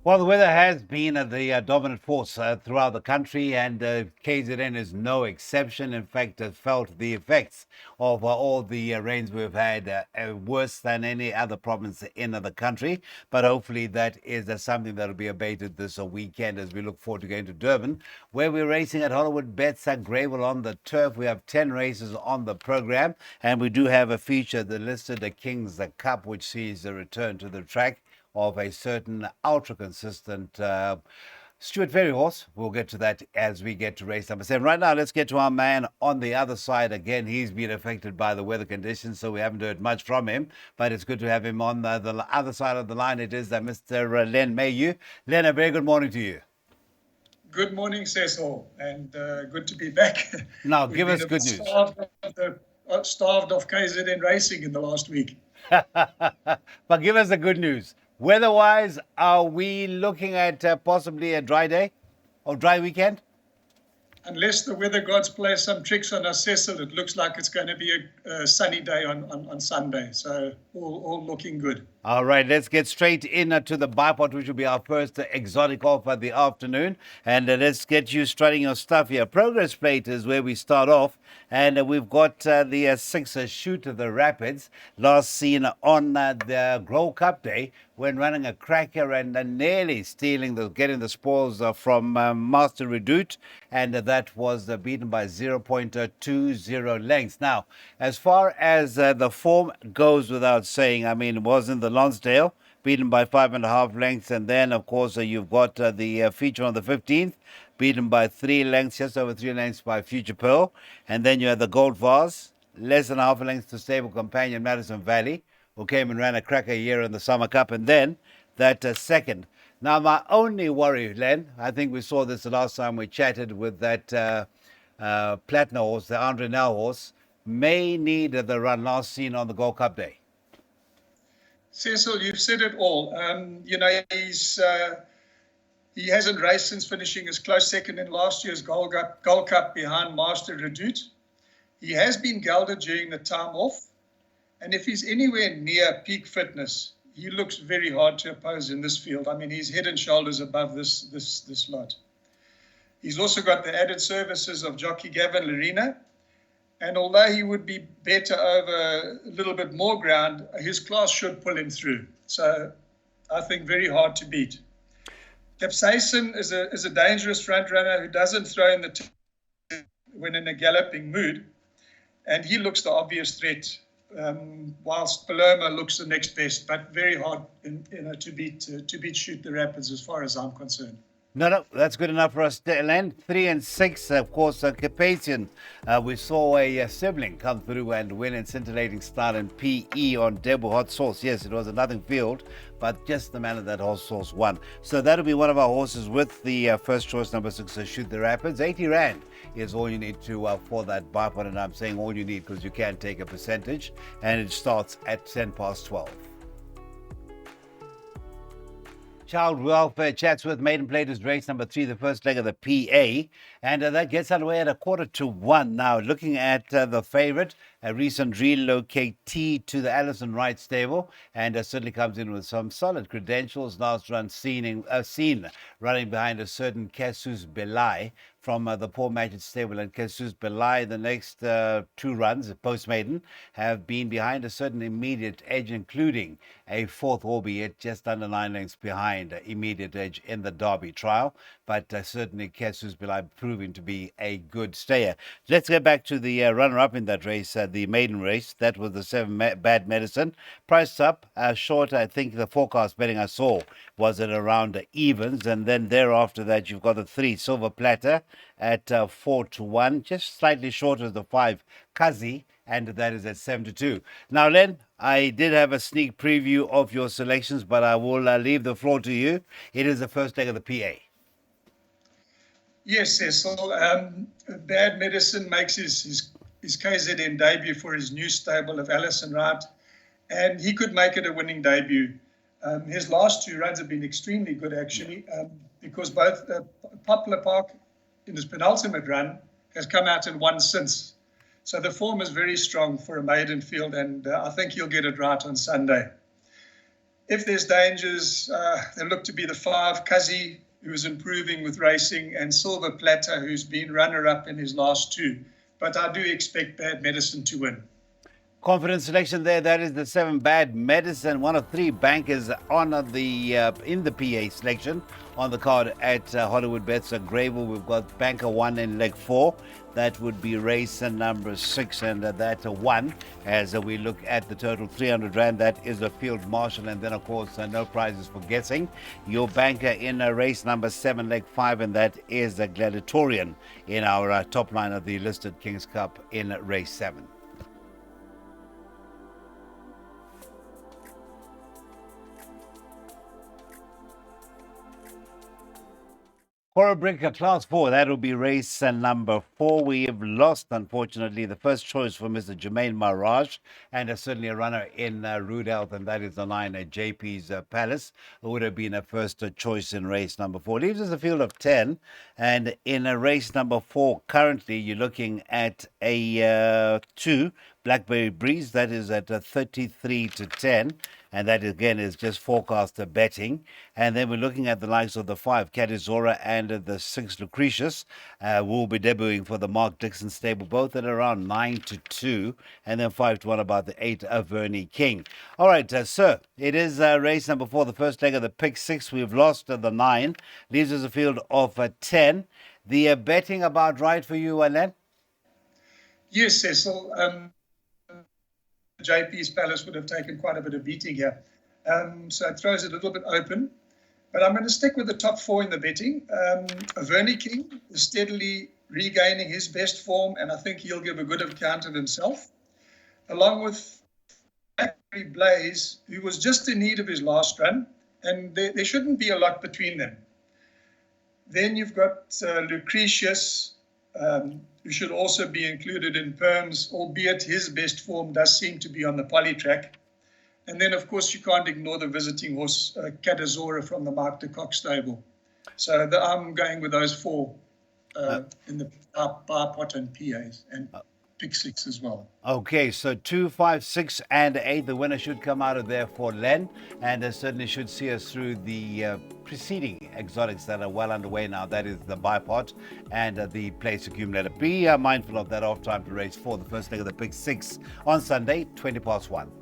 Well, the weather has been the dominant force throughout the country, and KZN is no exception. In fact, has felt the effects of all the rains we've had worse than any other province in the country. But hopefully, that is something that will be abated this weekend as we look forward to going to Durban, where we're racing at Hollywood Bets at Gravel on the turf. We have 10 races on the program, and we do have a feature, the listed Kings Cup, which sees a return to the track of a certain ultra consistent Stuart Ferry horse. We'll get to that as we get to race number 7. Right now, let's get to our man on the other side. Again, he's been affected by the weather conditions, so we haven't heard much from him. But it's good to have him on the other side of the line. It is Mr. Len Mayhew. Len, a very good morning to you. Good morning, Cecil, and good to be back. Now, give us good news. Starved of KZN racing in the last week. But give us the good news. Weather-wise, are we looking at possibly a dry day or dry weekend? Unless the weather gods play some tricks on us, Cecil, it looks like it's going to be a sunny day on Sunday. So all looking good. All right, let's get straight into the Bipot, which will be our first exotic off at the afternoon. And let's get you strutting your stuff here. Progress plate is where we start off. And we've got the 6 Shoot to the Rapids, last seen on the Grow Cup day when running a cracker and nearly getting the spoils from Master Redoute. And that was beaten by 0.20 lengths. Now, as far as the form goes, without saying, I mean, it wasn't the Lonsdale, beaten by 5.5 lengths. And then, of course, you've got the feature on the 15th, beaten by 3 lengths, just over 3 lengths by Future Pearl. And then you had the Gold Vase, less than half a length to stable companion Madison Valley, who came and ran a cracker year in the Summer Cup. And then that second. Now, my only worry, Len, I think we saw this the last time we chatted with that Platinum horse, the Andre Nel horse, may need the run last seen on the Gold Cup day. Cecil, you've said it all. He hasn't raced since finishing his close second in last year's Gold Cup behind Master Redoute. He has been gelded during the time off, and if he's anywhere near peak fitness, he looks very hard to oppose in this field. I mean, he's head and shoulders above this lot. He's also got the added services of jockey Gavin Larina, and although he would be better over a little bit more ground, his class should pull him through. So I think very hard to beat. Capsaicin is a dangerous front runner who doesn't throw in the when in a galloping mood, and he looks the obvious threat, whilst Paloma looks the next best, but very hard to beat Shoot the Rapids as far as I'm concerned. No, that's good enough for us, Len. 3 and 6, of course, Carpathian. We saw a sibling come through and win in scintillating style in PE on Debu Hot Sauce. Yes, it was a nothing field, but just the man of that hot sauce won. So that'll be one of our horses with the first choice, number 6, Shoot the Rapids. 80 Rand is all you need to for that Bipot, and I'm saying all you need because you can take a percentage, and it starts at 12:10. Child Welfare chats with Maiden Plate is race number 3, the first leg of the PA, and that gets underway at 1:45. Now, looking at the favourite, a recent relocatee to the Alison Wright stable, and certainly comes in with some solid credentials. Last run seen running behind a certain Jesus Belai from the Paul Matchett stable, and Jesus Belai, the next 2 runs, post-maiden, have been behind a certain Immediate Edge, including a 4th, albeit just under 9 lengths behind Immediate Edge in the Derby trial. But certainly Jesus Belai proving to be a good stayer. Let's get back to the runner-up in that race, the maiden race. That was the 7 Bad Medicine. Priced up short, I think the forecast betting I saw was at around evens. And then thereafter that, you've got the 3 Silver Platter at 4-1, just slightly short of the 5 Kazi, and that is at 7-2. Now, Len, I did have a sneak preview of your selections, but I will leave the floor to you. It is the first leg of the PA. Yes, Cecil. Bad Medicine makes his KZN debut for his new stable of Alison Wright, and he could make it a winning debut. His last 2 runs have been extremely good, actually, because both Poplar Park in his penultimate run has come out and won since. So the form is very strong for a maiden field, and I think he'll get it right on Sunday. If there's dangers, they look to be the 5, Kazi, who's improving with racing, and Silver Platter, who's been runner-up in his last 2. But I do expect Bad Medicine to win. Confident selection there. That is the 7 Bad Medicine, one of 3 bankers on the in the PA selection on the card at Hollywood Bets. Grable, we've got banker 1 in leg 4. That would be race number 6, and that 1 as we look at the total 300 Rand. That is a field marshal, and then of course no prizes for guessing. Your banker in race number 7, leg 5, and that is a Gladiatorian in our top line of the listed Kings Cup in race 7. Brick Class 4, that will be race number 4. We have lost, unfortunately, the first choice for Mr. Jermaine Maraj, and certainly a runner in Rude Health, and that is the 9 at JP's Palace, who would have been a first choice in race number 4. Leaves us a field of 10, and in race number 4, currently you're looking at a 2, Blackberry Breeze, that is at 33 to 10. And that again is just forecast betting. And then we're looking at the likes of the 5, Cadizora, and the 6, Lucretius, will be debuting for the Mark Dixon stable, both at around 9 to 2. And then 5 to 1 about the 8, Vernie King. All right, sir, it is race number 4, the first leg of the pick 6. We've lost the 9. Leaves us a field of 10. The betting about right for you, Len? Yes, Cecil. JP's Palace would have taken quite a bit of beating here. So it throws it a little bit open. But I'm going to stick with the top 4 in the betting. Vernie King is steadily regaining his best form, and I think he'll give a good account of himself. Along with Blaze, who was just in need of his last run, and there shouldn't be a lot between them. Then you've got Lucretius, who should also be included in Perms, albeit his best form does seem to be on the poly track. And then, of course, you can't ignore the visiting horse, Cadizora from the Mark de Kock stable. So I'm going with those 4 in the Bipot and PAs, and pick 6 as well. Okay, so 2, 5, 6, and 8. The winner should come out of there for Len, and certainly should see us through the preceding exotics that are well underway now. That is the Bipot and the place accumulator. Be mindful of that off time to race 4, the first leg of the pick 6 on Sunday, 20 past 1.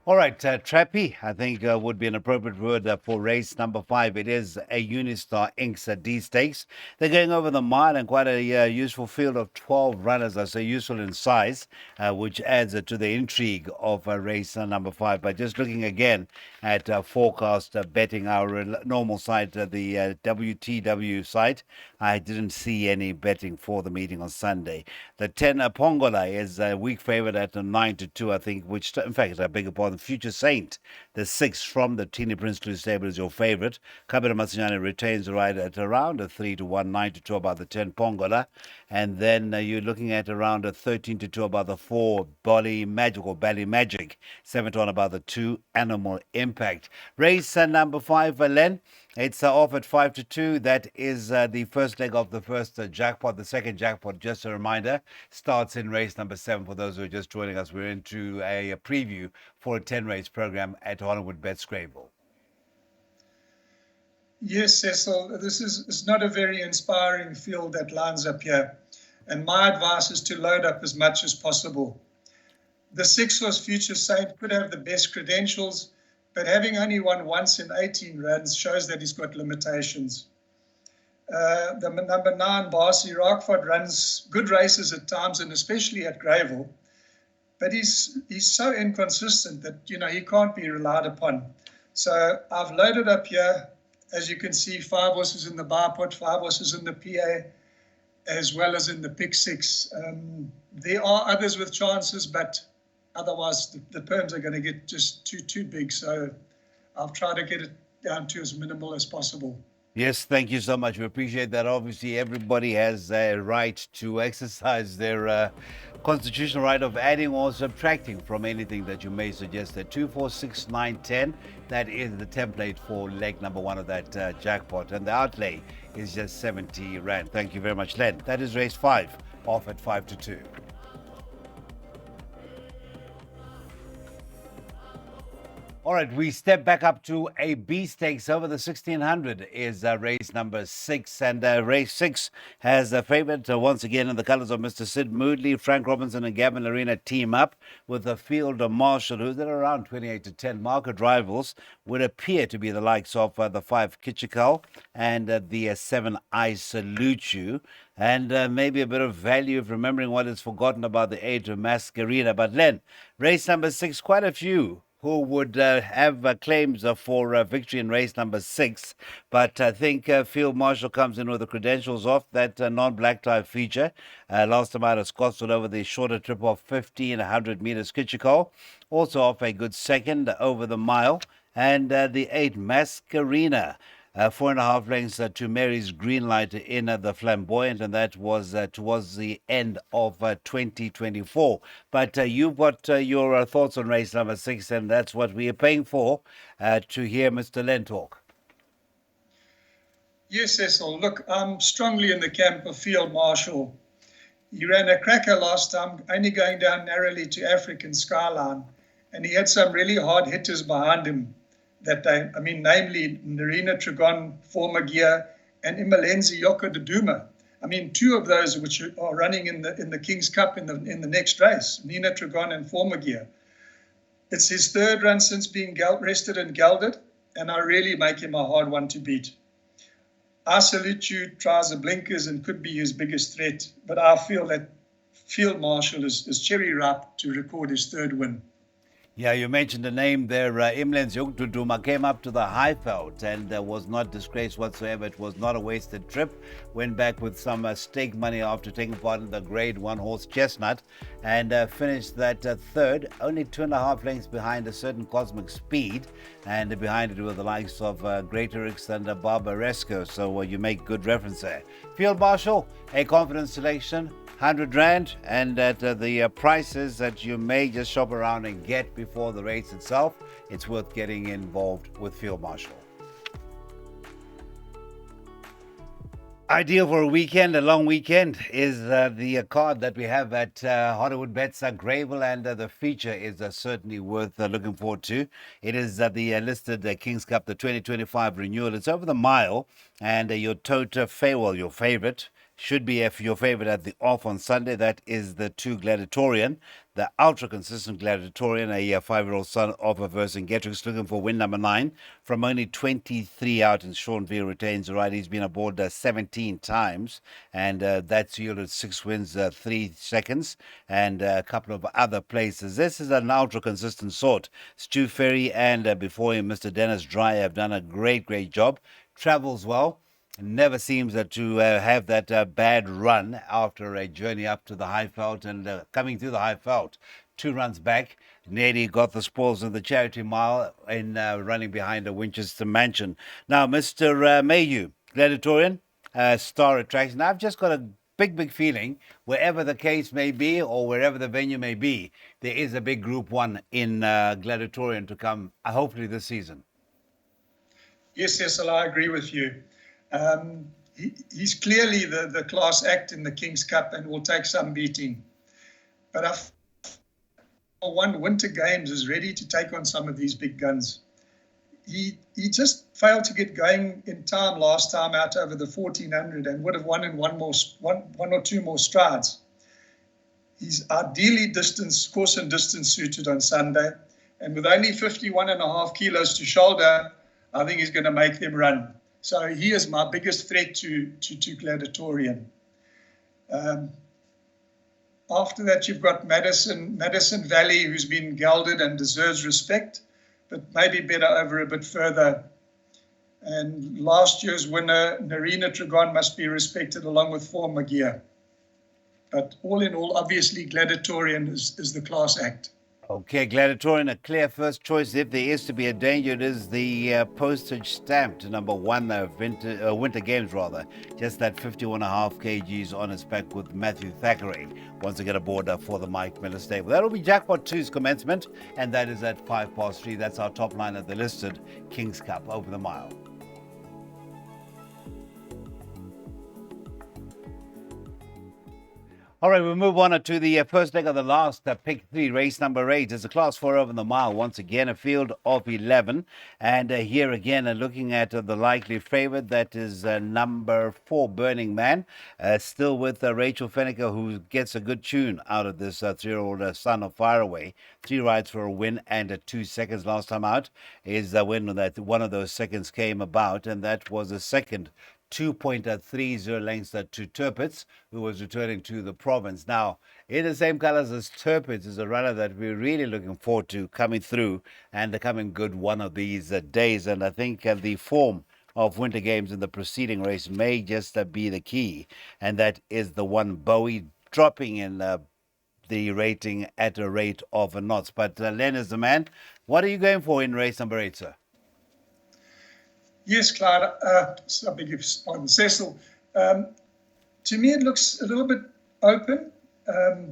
All right, Trappy, I think would be an appropriate word for race number 5. It is a Unistar Inks D Stakes. They're going over the mile and quite a useful field of 12 runners. I say useful in size, which adds to the intrigue of race number 5. But just looking again at forecast betting, our normal site, the WTW site, I didn't see any betting for the meeting on Sunday. The 10 Pongola is a weak favorite at 9 to 2, I think, which, in fact, I beg your pardon, Future Saint, the 6 from the Teeny Prince Louis stable, is your favorite. Kabira Masinyane retains the ride at around a 3 to 1, 9 to 2 about the 10 Pongola. And then you're looking at around a 13 to 2 about the 4 Bally Magic or Bally Magic, 7 to 1 about the 2 Animal Impact. Race number 5, Len. It's off at 5 to 2. That is the first leg of the first jackpot. The second jackpot, just a reminder, starts in race number 7. For those who are just joining us, we're into a preview for a 10-race program at Hollywood Bets Grable. Yes, Cecil, this is not a very inspiring field that lines up here. And my advice is to load up as much as possible. The 6 was Future Saint, could have the best credentials, but having only won once in 18 runs shows that he's got limitations. The number 9, Barcy Rockford, runs good races at times, and especially at Greyville. But he's so inconsistent that, he can't be relied upon. So I've loaded up here, as you can see, 5 horses in the Bipot, 5 horses in the PA, as well as in the pick 6. There are others with chances, but otherwise, the perms are going to get just too big. So I'll try to get it down to as minimal as possible. Yes, thank you so much. We appreciate that. Obviously, everybody has a right to exercise their constitutional right of adding or subtracting from anything that you may suggest. At 2, 4, 6, 9, 10, that is the template for leg number 1 of that jackpot. And the outlay is just 70 Rand. Thank you very much, Len. That is race 5, off at 5 to 2. All right, we step back up to a B stakes over the 1600 is race number 6. And race 6 has a favorite once again in the colors of Mr. Sid Moodley. Frank Robinson and Gavin Arena team up with the field of Marshall, who's at around 28 to 10. Market rivals would appear to be the likes of the 5 Kitchikal and the 7 I Salute You. And maybe a bit of value of remembering what is forgotten about the 8 of Masquerina. But Len, race number 6, quite a few who would have claims for victory in race number 6. But I think Field Marshal comes in with the credentials off that non-black tie feature. Last time out of Scottswood over the shorter trip of 1,500 meters. Kitchikal also off a good second over the mile. And the 8 Masquerina. 4.5 lengths to Mary's Green Light in the Flamboyant, and that was towards the end of 2024. But you've got your thoughts on race number 6, and that's what we are paying for to hear Mr. Len talk. Yes, Cecil. Look, I'm strongly in the camp of Field Marshal. He ran a cracker last time, only going down narrowly to African Skyline, and he had some really hard hitters behind him. Namely Narina Trigon, Former Gear, and Imalenzi Yoko Doduma. Two of those which are running in the King's Cup in the next race, Nina Trigon and Former Gear. It's his third run since being rested and gelded, and I really make him a hard one to beat. I Salute You tries the blinkers and could be his biggest threat, but I feel that Field Marshal is cherry ripe to record his third win. Yeah, you mentioned the name there. Imlens Yogduduma came up to the Highveld and was not disgraced whatsoever. It was not a wasted trip. Went back with some stake money after taking part in the Grade 1 horse Chestnut and finished that third, only 2.5 lengths behind a certain Cosmic Speed, and behind it were the likes of Greaterix and Barbaresco. So you make good reference there. Field Marshal, a confident selection. 100 Rand, and at the prices that you may just shop around and get before the race itself, it's worth getting involved with Field Marshal. Ideal for a weekend, a long weekend, is the card that we have at Hollywood Bets Greyville, and the feature is certainly worth looking forward to. It is the listed King's Cup, the 2025 renewal. It's over the mile, and your Tota Faywell, your favorite, should be your favorite at the off on Sunday. That is the 2 Gladiatorian, the ultra consistent Gladiatorian, a 5-year-old son of a Vercingetorix, looking for win number 9 from only 23 out, and Sean Veal retains the right. He's been aboard 17 times, and that's yielded 6 wins, 3 seconds, and a couple of other places. This is an ultra consistent sort. Stu Ferry and before him Mr. Dennis Dry have done a great job. Travels well. Never seems to have that bad run after a journey up to the Highveld, and coming through the Highveld 2 runs back. Nearly got the spoils in the Charity Mile in running behind a Winchester Mansion. Now, Mr. Mayhew, Gladiatorian, star attraction. I've just got a big feeling, wherever the case may be or wherever the venue may be, there is a big Group 1 in Gladiatorian to come, hopefully this season. Yes, Cecil, I agree with you. He's clearly the class act in the King's Cup and will take some beating. But I won Winter Games is ready to take on some of these big guns. He just failed to get going in time last time out over the 1400 and would have won in one or two more strides. He's ideally course and distance suited on Sunday, and with only 51.5 kilos to shoulder, I think he's going to make them run. So he is my biggest threat to Gladiatorian. After that, you've got Madison Valley, who's been gelded and deserves respect, but maybe better over a bit further. And last year's winner, Narina Trigon, must be respected along with Former Gear. But all in all, obviously, Gladiatorian is the class act. Okay, Gladiatorian, a clear first choice. If there is to be a danger, it is the postage stamp to number one, Winter Games, rather. Just that 51.5 kgs on its back with Matthew Thackeray. Once again aboard for the Mike Miller stable. That'll be Jackpot 2's commencement, and that is at 3:05. That's our top line of the listed King's Cup over the mile. All right, we'll move on to the first leg of the last pick 3, race number 8. It's a class 4 over the mile. Once again, a field of 11. And here again, looking at the likely favorite, that is number 4, Burning Man. Still with Rachel Fennicker, who gets a good tune out of this 3-year-old son of Faraway. 3 rides for a win and 2 seconds last time out is when that one of those seconds came about, and that was a second 2.30 lengths to Turpitz, who was returning to the province. Now, in the same colours as Turpitz is a runner that we're really looking forward to coming through and coming good one of these days. And I think the form of Winter Games in the preceding race may just be the key. And that is the one Bowie dropping in the rating at a rate of knots. But Len is the man. What are you going for in race number 8, sir? Yes, Clyde. I beg your pardon, Cecil. To me, it looks a little bit open.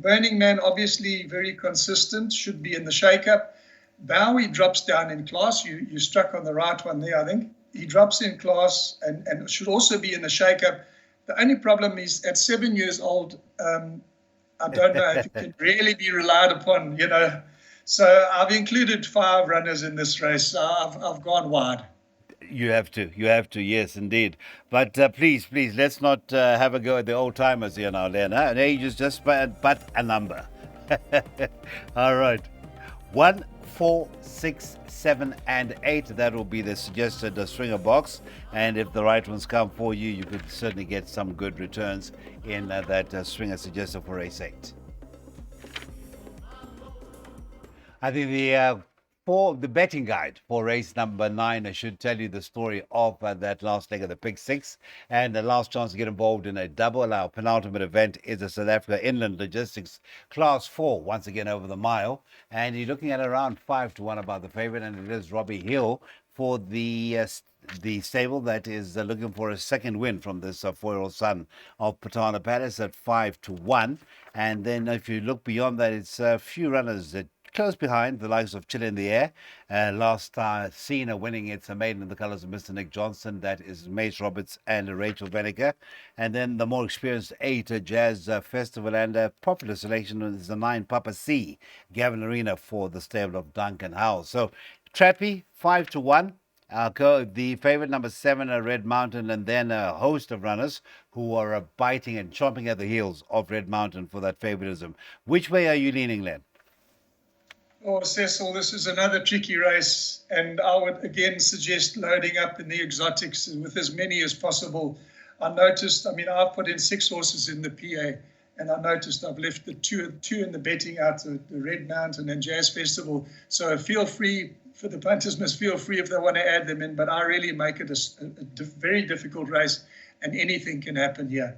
Burning Man, obviously very consistent, should be in the shake-up. Bowie drops down in class. You struck on the right one there, I think. He drops in class and should also be in the shake-up. The only problem is at 7 years old, I don't know if it can really be relied upon, you know. So I've included 5 runners in this race. I've gone wide. You have to, yes, indeed. But please, let's not have a go at the old timers here now, Len. An age is just but a number. All right. 1, 4, 6, 7, and 8. That will be the suggested stringer box. And if the right ones come for you, you could certainly get some good returns in that stringer suggested for race 8. I think the betting guide for race number 9 should tell you the story of that last leg of the pick 6 and the last chance to get involved in a double. Our penultimate event is the South Africa Inland Logistics Class 4, once again over the mile. And you're looking at around 5-1 about the favorite, and it is Robbie Hill for the stable that is looking for a second win from this 4-year-old son of Patana Palace at 5-1. And then if you look beyond that, it's a few runners that close behind, the likes of Chill in the Air. Last Cena winning its maiden in the colours of Mr. Nick Johnson. That is Mace Roberts and Rachel Vennicker. And then the more experienced 8 Jazz Festival, and a popular selection is the 9 Papa C, Gavin Arena for the stable of Duncan Howell. So Trappy 5-1. The favorite number 7, Red Mountain, and then a host of runners who are biting and chomping at the heels of Red Mountain for that favoritism. Which way are you leaning, Len? Oh, Cecil, this is another tricky race, and I would again suggest loading up in the exotics with as many as possible. I've put in 6 horses in the PA, and I noticed I've left the two in the betting out, the Red Mountain and Jazz Festival. So feel free, for the punters must feel free if they want to add them in, but I really make it a very difficult race, and anything can happen here.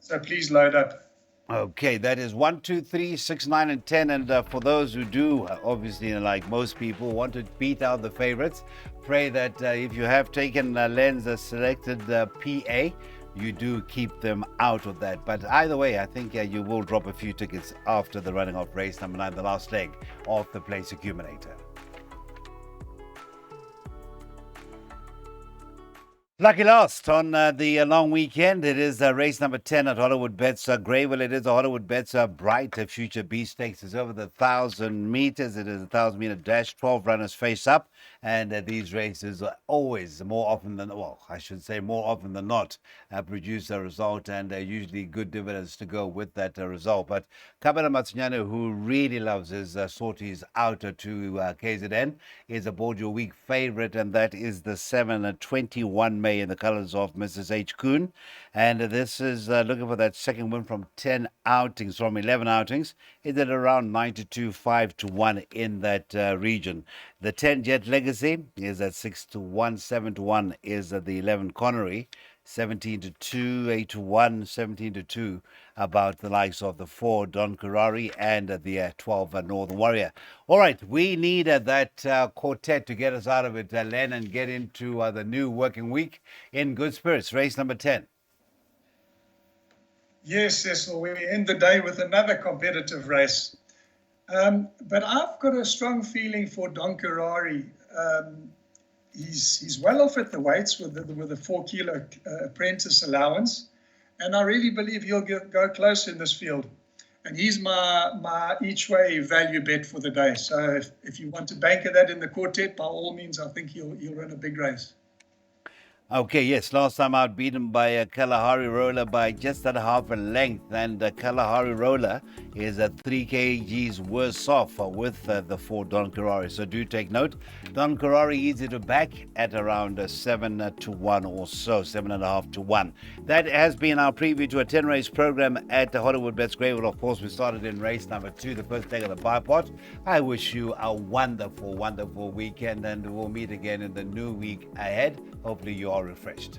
So please load up. Okay, that is 1, 2, 3, 6, 9, and 10. And for those who do, obviously, like most people, want to beat out the favorites, pray that if you have taken Len's selected PA, you do keep them out of that. But either way, I think you will drop a few tickets after the running of race number 9, the last leg of the place accumulator. Lucky last on the long weekend. It is race number 10 at Hollywood Bets Greyville. It is a Hollywood Bets Bright Future B Stakes. It's over the 1,000 meters. It is a 1,000-meter dash. 12 runners face up. And these races are always more often than not produce a result, and usually good dividends to go with that result. But Kabela Matsunyane, who really loves his sorties out to KZN, is aboard your week favorite, and that is the 7-21 May in the colors of Mrs. H. Kuhn. And this is looking for that second win from 11 outings. It's at around 9-2, 5-1 in that region. The 10 Jet Legacy is at 6-1, 7-1 is at the 11 Connery. 17 to 2, 8 to 1, 17 to 2 about the likes of the 4 Don Karari and the 12 Northern Warrior. All right, we need that quartet to get us out of it, Len, and get into the new working week in good spirits. Race number 10. Yes, Cecil, we end the day with another competitive race. But I've got a strong feeling for Don Karari. He's well off at the weights with the 4 kilo apprentice allowance, and I really believe he'll go close in this field. And he's my each way value bet for the day. So if you want to banker that in the quartet, by all means, I think he'll run a big race. Okay, yes, last time out beaten by Kalahari Roller by just at half a length, and Kalahari Roller is at 3 kgs worse off with the 4 Don Karari. So do take note. Don Karari easy to back at around 7 to 1 or so, 7.5 to 1. That has been our preview to a 10 race program at the Hollywood Bets Greywood. Of course, we started in race number 2, the first leg of the Bipot. I wish you a wonderful, wonderful weekend, and we'll meet again in the new week ahead. Hopefully you are refreshed.